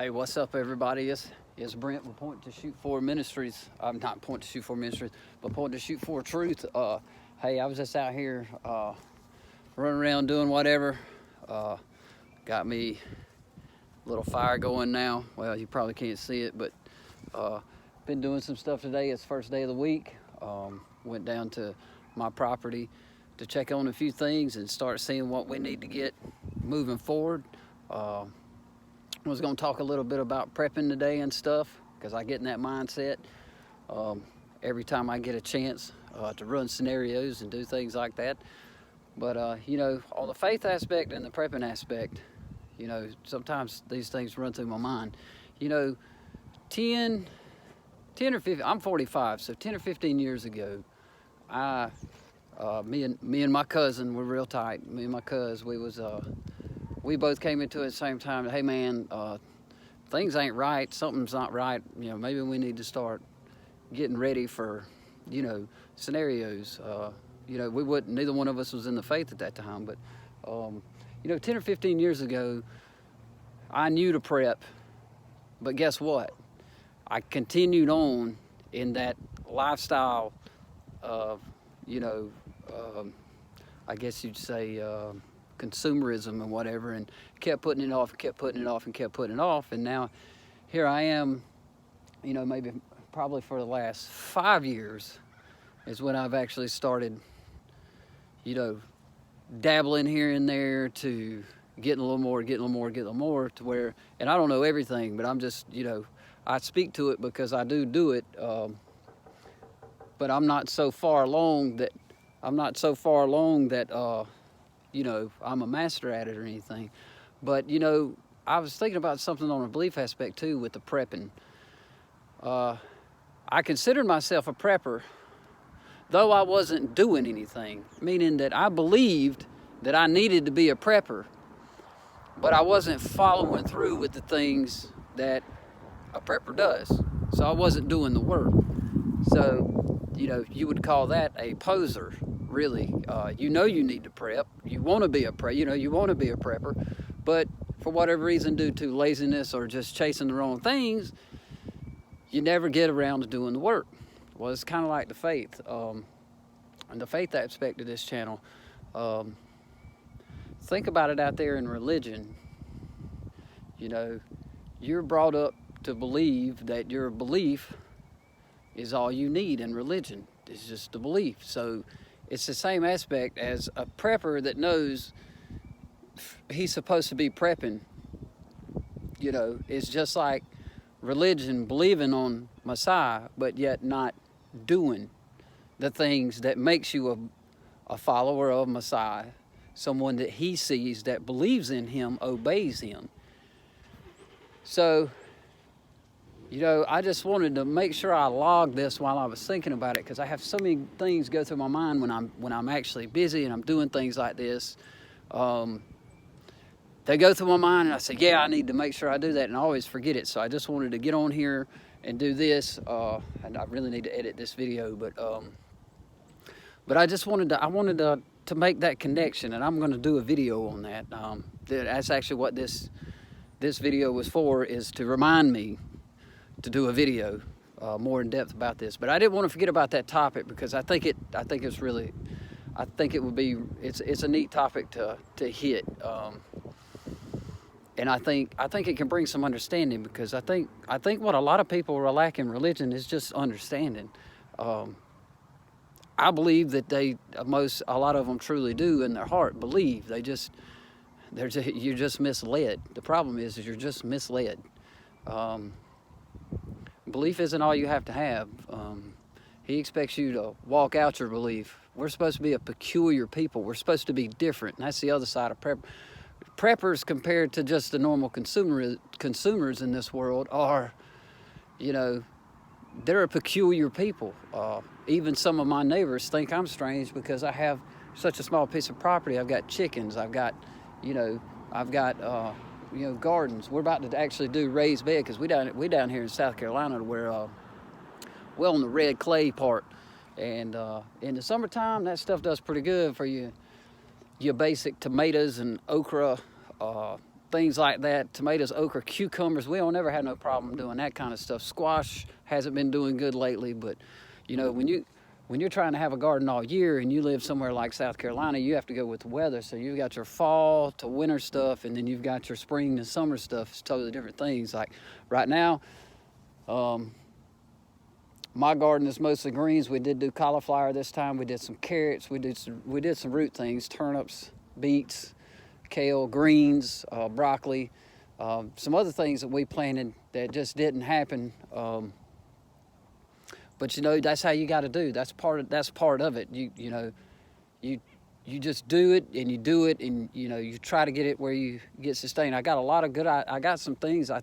Hey, what's up, everybody? It's Brent with Point to Shoot For Ministries. I'm not Point to Shoot For Ministries, but Point to Shoot For Truth. Hey, I was just out here running around doing whatever. Got me a little fire going now. Well, you probably can't see it, but been doing some stuff today. It's the first day of the week. Went down to my property to check on a few things and start seeing what we need to get moving forward. I was going to talk a little bit about prepping today and stuff, because I get in that mindset every time I get a chance to run scenarios and do things like that. But, on the faith aspect and the prepping aspect, sometimes these things run through my mind. 10 or 15, I'm 45, so 10 or 15 years ago, me and my cousin were real tight. Me and my cousin, we both came into it at the same time. Hey man, things ain't right. Something's not right. Maybe we need to start getting ready for, scenarios. Neither one of us was in the faith at that time, but 10 or 15 years ago, I knew to prep, but guess what? I continued on in that lifestyle of, I guess you'd say, consumerism and whatever, and kept putting it off, and now here I am, maybe probably for the last 5 years is when I've actually started, dabbling here and there to getting a little more to where, and I don't know everything, but I'm just, I speak to it because I do it, but I'm not so far along that I'm a master at it or anything. But, I was thinking about something on a belief aspect too with the prepping. I considered myself a prepper, though I wasn't doing anything, meaning that I believed that I needed to be a prepper, but I wasn't following through with the things that a prepper does. So I wasn't doing the work. So, you would call that a poser. Really, you need to prep. You want to be a prepper, but for whatever reason, due to laziness or just chasing the wrong things, you never get around to doing the work. Well, it's kind of like the faith, and the faith aspect of this channel. Think about it out there in religion. You're brought up to believe that your belief is all you need in religion. It's just a belief. So it's the same aspect as a prepper that knows he's supposed to be prepping. It's just like religion, believing on Messiah, but yet not doing the things that makes you a follower of Messiah, someone that he sees, that believes in him, obeys him. So, I just wanted to make sure I logged this while I was thinking about it, because I have so many things go through my mind when I'm actually busy and I'm doing things like this. They go through my mind, and I say, yeah, I need to make sure I do that, and I always forget it. So I just wanted to get on here and do this, and I really need to edit this video, but I just wanted to make that connection, and I'm going to do a video on that. That's actually what this video was for, is to remind me to do a video more in depth about this. But I didn't want to forget about that topic, because I think it's a neat topic to hit, and I think it can bring some understanding, because I think what a lot of people are lacking in religion is just understanding. I believe that a lot of them truly do in their heart believe. You're just misled. The problem is you're just misled. Belief isn't all you have to have. He expects you to walk out your belief. We're supposed to be a peculiar people. We're supposed to be different. And that's the other side of prep. Preppers, compared to just the normal consumers in this world, are, they're a peculiar people. Even some of my neighbors think I'm strange because I have such a small piece of property. I've got chickens. I've got gardens. We're about to actually do raised bed, because we down here in South Carolina, where well in the red clay part, and in the summertime that stuff does pretty good for your basic tomatoes and okra, things like that. Tomatoes, okra, cucumbers. We don't ever have no problem doing that kind of stuff. Squash hasn't been doing good lately, but you know, when you're trying to have a garden all year and you live somewhere like South Carolina, you have to go with the weather. So you've got your fall to winter stuff, and then you've got your spring to summer stuff. It's totally different things. Like right now, my garden is mostly greens. We did do cauliflower this time. We did some carrots. We did some root things: turnips, beets, kale, greens, broccoli, some other things that we planted that just didn't happen. But you know, that's how you got to do. That's part of it. You know, you just do it, and you know, you try to get it where you get sustained. I got a lot of good. I got some things I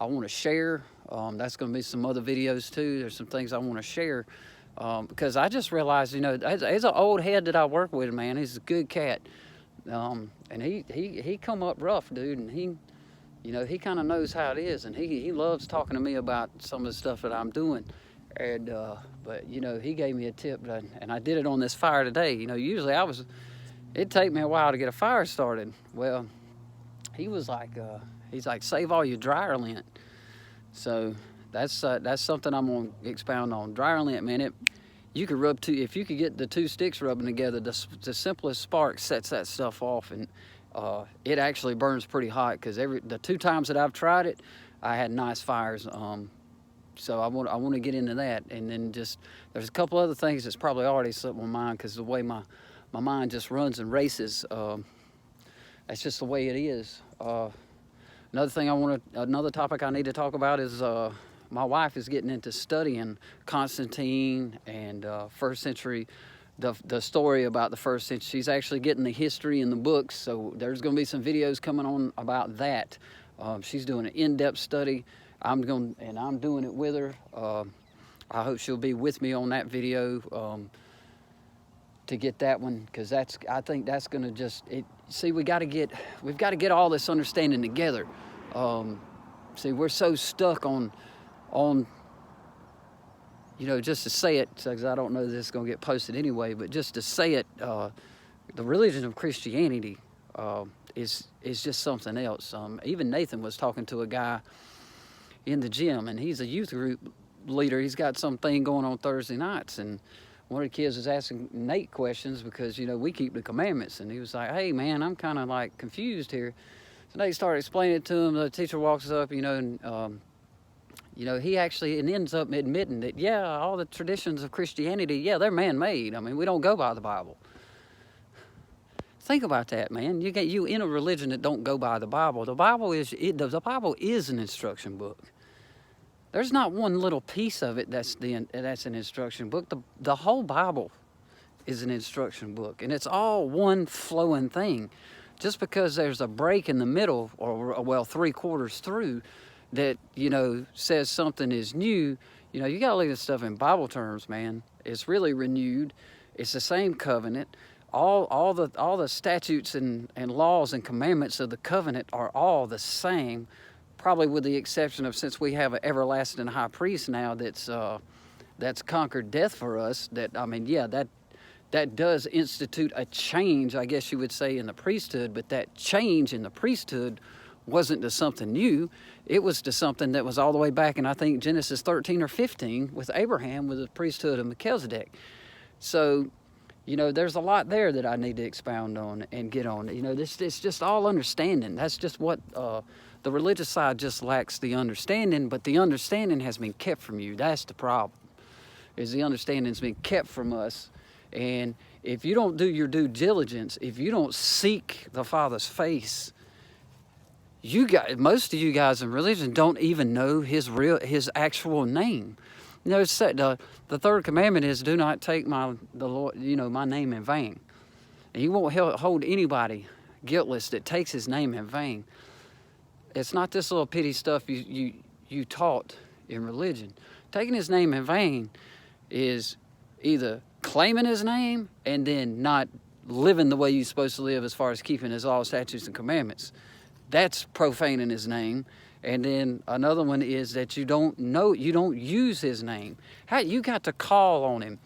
want to share. That's going to be some other videos too. There's some things I want to share because I just realized, you know, there's an old head that I work with, man. He's a good cat, and he come up rough, dude, and he, you know, he kind of knows how it is, and he loves talking to me about some of the stuff that I'm doing. And but you know, he gave me a tip, and I did it on this fire today. You know, usually it'd take me a while to get a fire started. Well, he was like, he's like, save all your dryer lint. So that's something I'm gonna expound on. Dryer lint, man, you could rub if you could get the two sticks rubbing together, the simplest spark sets that stuff off, and it actually burns pretty hot. Because the 2 times that I've tried it, I had nice fires. So I want to get into that, and then there's a couple other things that's probably already slipped my mind because the way my mind just runs and races. That's just the way it is. Another topic I need to talk about is my wife is getting into studying Constantine and first century, the story about the first century. She's actually getting the history in the books, so there's going to be some videos coming on about that. She's doing an in-depth study. I'm doing it with her. I hope she'll be with me on that video to get that one, because I think that's gonna we've got to get all this understanding together. See, we're so stuck on you know, just to say it, because I don't know that it's gonna get posted anyway, but just to say it, the religion of Christianity is just something else. Even Nathan was talking to a guy in the gym, and he's a youth group leader. He's got something going on Thursday nights, and one of the kids was asking Nate questions because, you know, we keep the commandments, and he was like, hey man, I'm kind of like confused here. So Nate started explaining it to him. The teacher walks up, you know, and you know, he actually ends up admitting that, yeah, all the traditions of Christianity, yeah, they're man-made. I mean, we don't go by the Bible. Think about that, man. You in a religion that don't go by the Bible. The Bible is an instruction book. There's not one little piece of it that's an instruction book. The whole Bible is an instruction book, and it's all one flowing thing. Just because there's a break in the middle, or well, 3/4 through, that, you know, says something is new, you know, you gotta look at stuff in Bible terms, man. It's really renewed. It's the same covenant. All the statutes and laws and commandments of the covenant are all the same, probably with the exception of, since we have an everlasting high priest now that's conquered death for us, that, I mean, yeah, that does institute a change, I guess you would say, in the priesthood, but that change in the priesthood wasn't to something new. It was to something that was all the way back in, I think, Genesis 13 or 15 with Abraham, with the priesthood of Melchizedek. So, you know, there's a lot there that I need to expound on and get on. You know, it's just all understanding. That's just what the religious side just lacks, the understanding, but the understanding has been kept from you. That's the problem, is the understanding's been kept from us. And if you don't do your due diligence, if you don't seek the Father's face, most of you guys in religion don't even know his actual name. You know, it's said, the third commandment is, do not take my name in vain. And you won't hold anybody guiltless that takes his name in vain. It's not this little petty stuff you taught in religion. Taking his name in vain is either claiming his name and then not living the way you're supposed to live as far as keeping his laws, statutes, and commandments. That's profaning his name. And then another one is that you don't use his name. You got to call on him.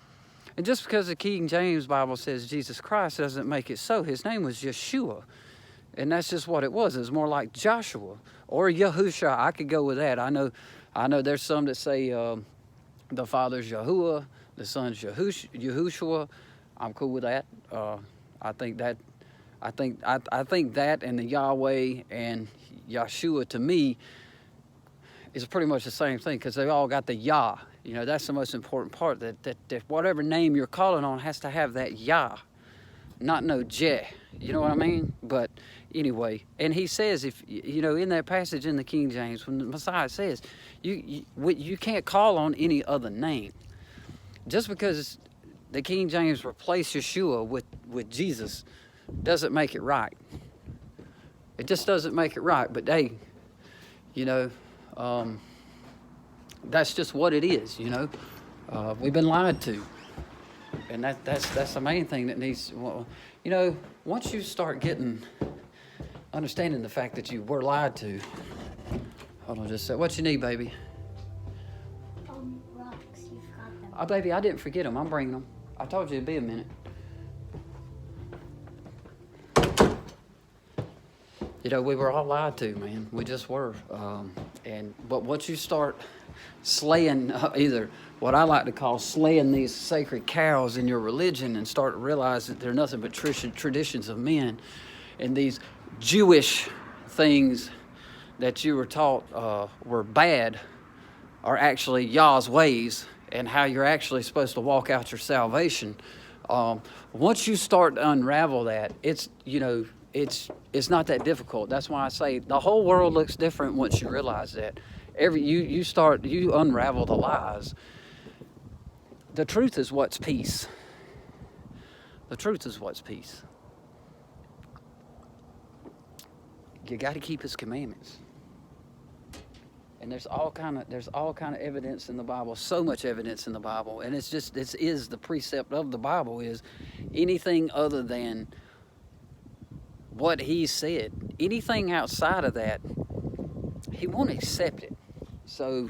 And just because the King James Bible says Jesus Christ doesn't make it so. His name was Yeshua. And that's just what it was. It was more like Joshua or Yahusha. I could go with that. I know there's some that say the father's Yahuwah, the son's Yahushua. I'm cool with that. I think that and the Yahweh and Yahshua to me is pretty much the same thing, because they all got the Yah. You know, that's the most important part, that whatever name you're calling on has to have that Yah, not no Je. You know what I mean? But anyway, and he says, if you know, in that passage in the King James, when the Messiah says, you can't call on any other name. Just because the King James replaced Yeshua with Jesus doesn't make it right. It just doesn't make it right. But hey, you know, that's just what it is. You know, we've been lied to, and that's the main thing that needs. Well, you know, once you start understanding the fact that you were lied to. Hold on, just a sec. What you need, baby? Rocks. You forgot them. Oh, baby, I didn't forget them. I'm bringing them. I told you it'd be a minute. You know, we were all lied to, man. We just were. But once you start slaying, either what I like to call slaying these sacred cows in your religion, and start to realize that they're nothing but traditions of men, and these Jewish things that you were taught were bad are actually Yah's ways, and how you're actually supposed to walk out your salvation. Once you start to unravel that, it's not that difficult. That's why I say the whole world looks different once you realize that. You unravel the lies. The truth is what's peace. The truth is what's peace. You got to keep His commandments. And there's all kind of evidence in the Bible, so much evidence in the Bible, and this is the precept of the Bible, is anything other than what He said, anything outside of that, He won't accept it. So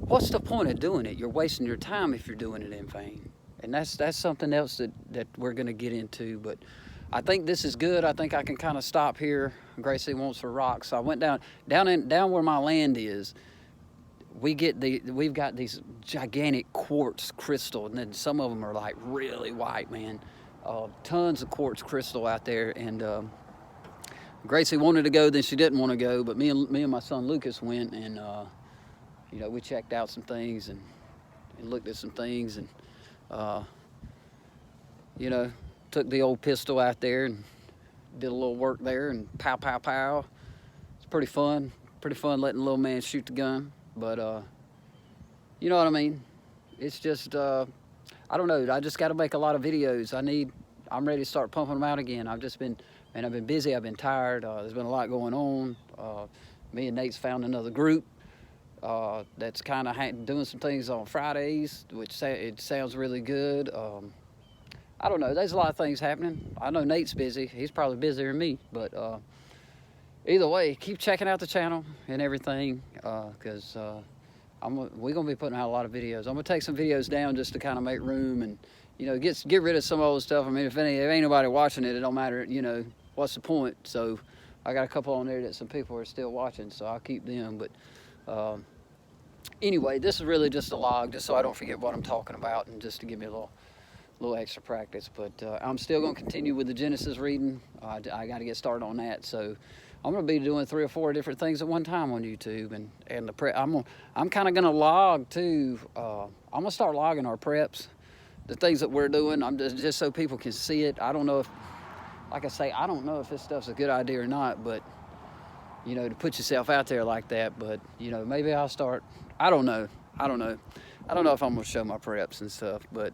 what's the point of doing it? You're wasting your time if you're doing it in vain. And that's something else that we're going to get into. But I think this is good. I think I can kind of stop here. Gracie wants her rocks. So I went down where my land is. We've got these gigantic quartz crystal, and then some of them are like really white, man. Tons of quartz crystal out there, and Gracie wanted to go, then she didn't want to go, but me and my son Lucas went, and we checked out some things and looked at some things, and took the old pistol out there and did a little work there, and pow, pow, pow. It's pretty fun letting a little man shoot the gun, but you know what I mean? It's just, I don't know, I just got to make a lot of videos. I'm ready to start pumping them out again. I've been busy, I've been tired, there's been a lot going on. Me and Nate's found another group that's kind of doing some things on Fridays, which it sounds really good. I don't know, there's a lot of things happening. I know Nate's busy, he's probably busier than me, but either way, keep checking out the channel and everything, because we're going to be putting out a lot of videos. I'm going to take some videos down just to kind of make room and, get rid of some old stuff. I mean, if ain't nobody watching it, it don't matter, what's the point? So I got a couple on there that some people are still watching, so I'll keep them. But anyway, this is really just a log, just so I don't forget what I'm talking about, and just to give me a little extra practice. But I'm still going to continue with the Genesis reading. I got to get started on that. So I'm going to be doing 3 or 4 different things at one time on YouTube, and I'm kind of going to log too. I'm going to start logging our preps, the things that we're doing. I'm just so people can see it. I don't know if, like I say, I don't know if this stuff's a good idea or not, but to put yourself out there like that. But maybe I'll start. I don't know if I'm going to show my preps and stuff, but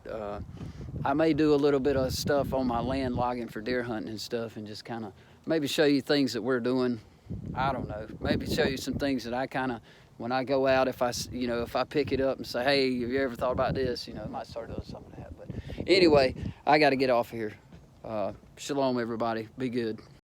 I may do a little bit of stuff on my land logging for deer hunting and stuff, and just kind of maybe show you things that we're doing. I don't know. Maybe show you some things that I kind of, when I go out, if I pick it up and say, hey, have you ever thought about this? I might start doing some of that. But anyway, I got to get off here. Shalom, everybody. Be good.